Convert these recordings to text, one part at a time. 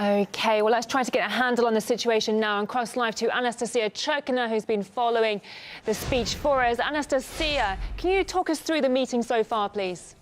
OK, well, let's try to get a handle on the situation now and cross live to Anastasia Cherkina, who's been following the speech for us. Anastasia, can you talk us through the meeting so far, please?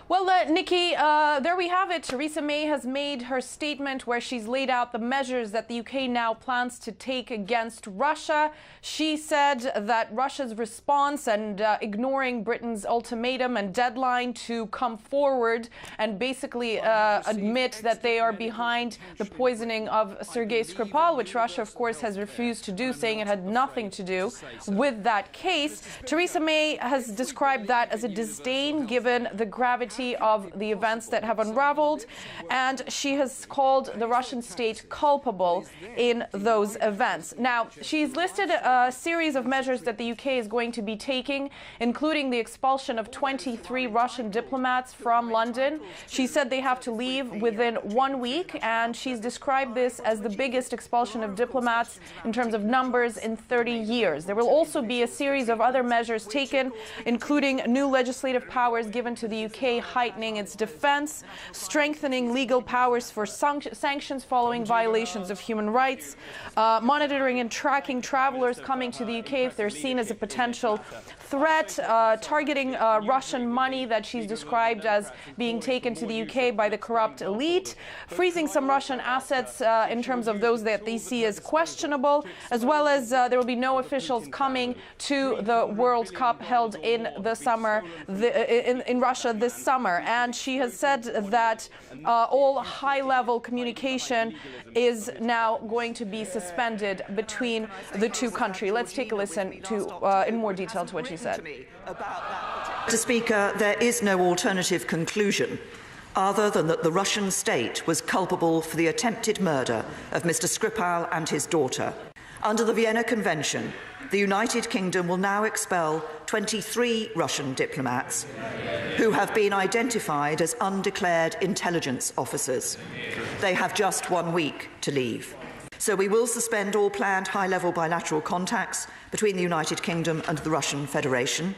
Well, Nikki, there we have it. Theresa May has made her statement where she's laid out the measures that the UK now plans to take against Russia. She said that Russia's response and ignoring Britain's ultimatum and deadline to come forward and basically admit that they are behind the poisoning of Sergei Skripal, which Russia, of course, has refused to do, saying it had nothing to do with that case. Theresa May has described that as a disdain given the gravity of the events that have unraveled, and she has called the Russian state culpable in those events. Now, she's listed a series of measures that the UK is going to be taking, including the expulsion of 23 Russian diplomats from London. She said they have to leave within 1 week, and she's described this as the biggest expulsion of diplomats in terms of numbers in 30 years. There will also be a series of other measures taken, including new legislative powers given to the UK, heightening its defense, strengthening legal powers for sanctions following violations of human rights, monitoring and tracking travelers coming to the UK if they're seen as a potential threat, targeting Russian money that she's described as being taken to the UK by the corrupt elite, freezing some Russian assets in terms of those that they see as questionable, as well as there will be no officials coming to the World Cup held in the summer, in Russia this summer. And she has said that all high-level communication is now going to be suspended between the two countries. Let's take a listen to in more detail to what she said. Mr. Speaker, there is no alternative conclusion other than that the Russian state was culpable for the attempted murder of Mr. Skripal and his daughter. Under the Vienna Convention, the United Kingdom will now expel 23 Russian diplomats who have been identified as undeclared intelligence officers. They have just 1 week to leave. So we will suspend all planned high-level bilateral contacts between the United Kingdom and the Russian Federation.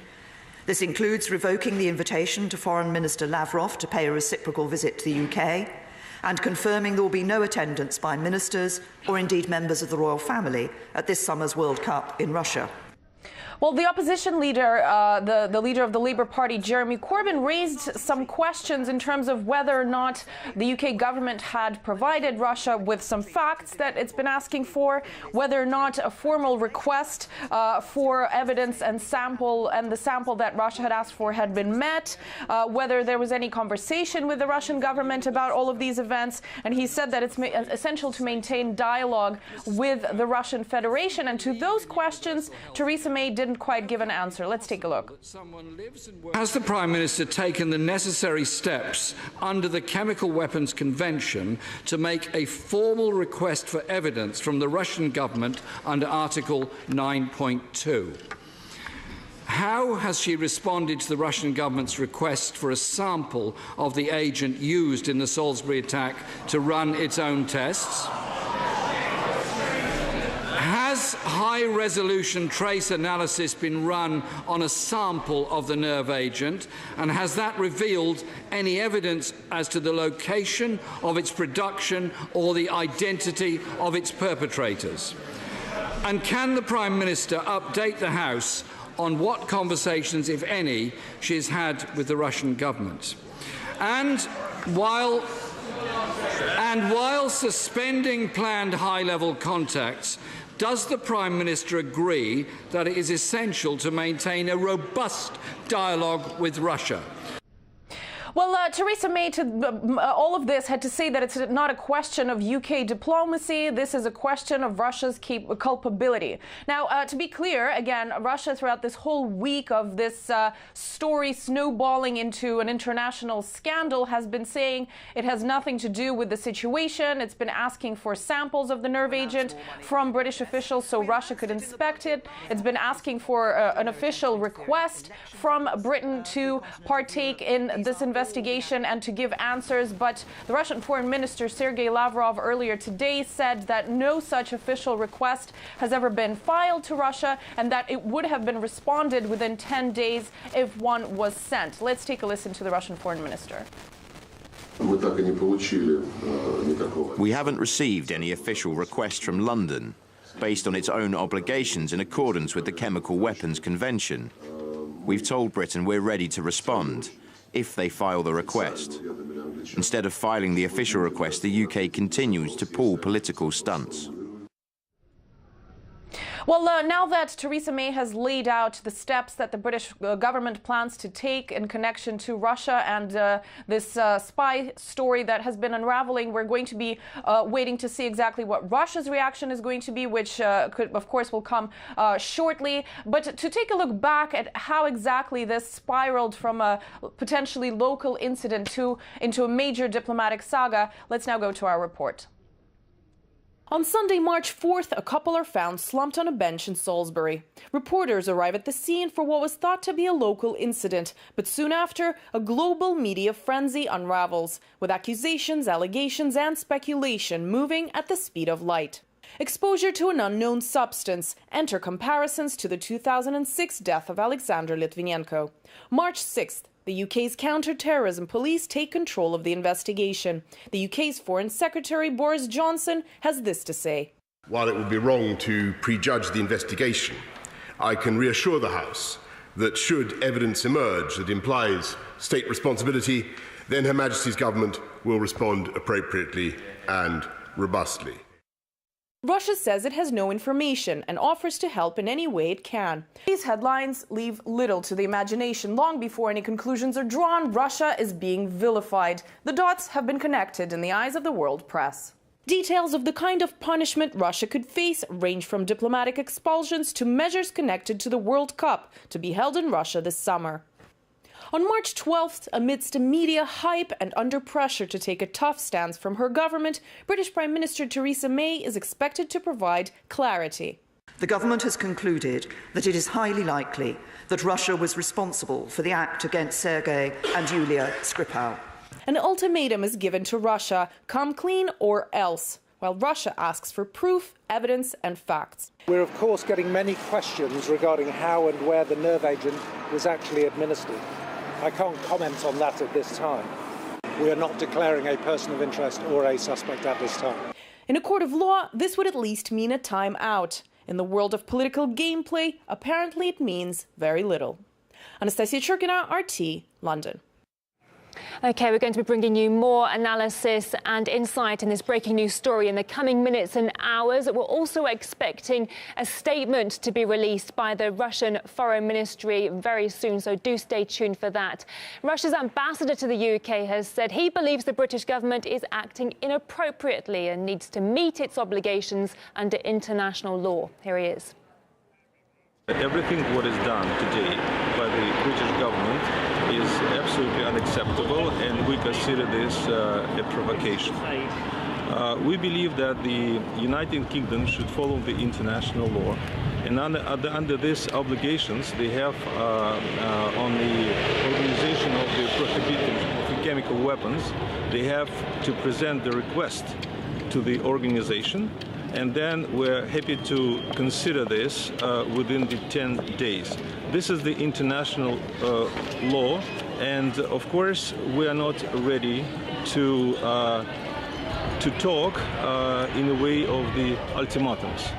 This includes revoking the invitation to Foreign Minister Lavrov to pay a reciprocal visit to the UK and confirming there will be no attendance by ministers or indeed members of the royal family at this summer's World Cup in Russia. Well, the opposition leader, the leader of the Labour Party, Jeremy Corbyn, raised some questions in terms of whether or not the UK government had provided Russia with some facts that it's been asking for, whether or not a formal request for evidence and the sample that Russia had asked for had been met, whether there was any conversation with the Russian government about all of these events. And he said that it's essential to maintain dialogue with the Russian Federation. And to those questions, Theresa May didn't quite give an answer. Let's take a look. Has the Prime Minister taken the necessary steps under the Chemical Weapons Convention to make a formal request for evidence from the Russian government under Article 9.2? How has she responded to the Russian government's request for a sample of the agent used in the Salisbury attack to run its own tests? Has high-resolution trace analysis been run on a sample of the nerve agent, and has that revealed any evidence as to the location of its production or the identity of its perpetrators? And can the Prime Minister update the House on what conversations, if any, she has had with the Russian government? And while suspending planned high-level contacts, does the Prime Minister agree that it is essential to maintain a robust dialogue with Russia? Well, Theresa May, to all of this, had to say that it's not a question of UK diplomacy. This is a question of Russia's culpability. Now, to be clear, again, Russia, throughout this whole week of this story snowballing into an international scandal, has been saying it has nothing to do with the situation. It's been asking for samples of the nerve agent from British officials so Russia could inspect it. It's been asking for an official request from Britain to partake in this investigation and to give answers, but the Russian Foreign Minister Sergei Lavrov earlier today said that no such official request has ever been filed to Russia and that it would have been responded within 10 days if one was sent. Let's take a listen to the Russian Foreign Minister. We haven't received any official request from London, based on its own obligations in accordance with the Chemical Weapons Convention. We've told Britain we're ready to respond, if they file the request. Instead of filing the official request, the UK continues to pull political stunts. Well, now that Theresa May has laid out the steps that the British government plans to take in connection to Russia and this spy story that has been unraveling, we're going to be waiting to see exactly what Russia's reaction is going to be, which of course will come shortly. But to take a look back at how exactly this spiraled from a potentially local incident into a major diplomatic saga, let's now go to our report. On Sunday, March 4th, a couple are found slumped on a bench in Salisbury. Reporters arrive at the scene for what was thought to be a local incident, but soon after, a global media frenzy unravels, with accusations, allegations and speculation moving at the speed of light. Exposure to an unknown substance, enter comparisons to the 2006 death of Alexander Litvinenko. March 6th, the UK's counter-terrorism police take control of the investigation. The UK's Foreign Secretary Boris Johnson has this to say. While it would be wrong to prejudge the investigation, I can reassure the House that should evidence emerge that implies state responsibility, then Her Majesty's government will respond appropriately and robustly. Russia says it has no information and offers to help in any way it can. These headlines leave little to the imagination. Long before any conclusions are drawn, Russia is being vilified. The dots have been connected in the eyes of the world press. Details of the kind of punishment Russia could face range from diplomatic expulsions to measures connected to the World Cup to be held in Russia this summer. On March 12th, amidst media hype and under pressure to take a tough stance from her government, British Prime Minister Theresa May is expected to provide clarity. The government has concluded that it is highly likely that Russia was responsible for the act against Sergei and Yulia Skripal. An ultimatum is given to Russia: come clean or else, while Russia asks for proof, evidence and facts. We're of course getting many questions regarding how and where the nerve agent was actually administered. I can't comment on that at this time. We are not declaring a person of interest or a suspect at this time. In a court of law, this would at least mean a time out. In the world of political gameplay, apparently it means very little. Anastasia Churkina, RT, London. OK, we're going to be bringing you more analysis and insight in this breaking news story in the coming minutes and hours. We're also expecting a statement to be released by the Russian Foreign Ministry very soon, so do stay tuned for that. Russia's ambassador to the UK has said he believes the British government is acting inappropriately and needs to meet its obligations under international law. Here he is. Everything what is done today by the British government is absolutely unacceptable, and we consider this a provocation. We believe that the United Kingdom should follow the international law, and under these obligations they have on the organization of the prohibition of the chemical weapons, they have to present the request to the organization, and then we're happy to consider this within the 10 days. This is the international law, and of course we are not ready to talk in the way of the ultimatums.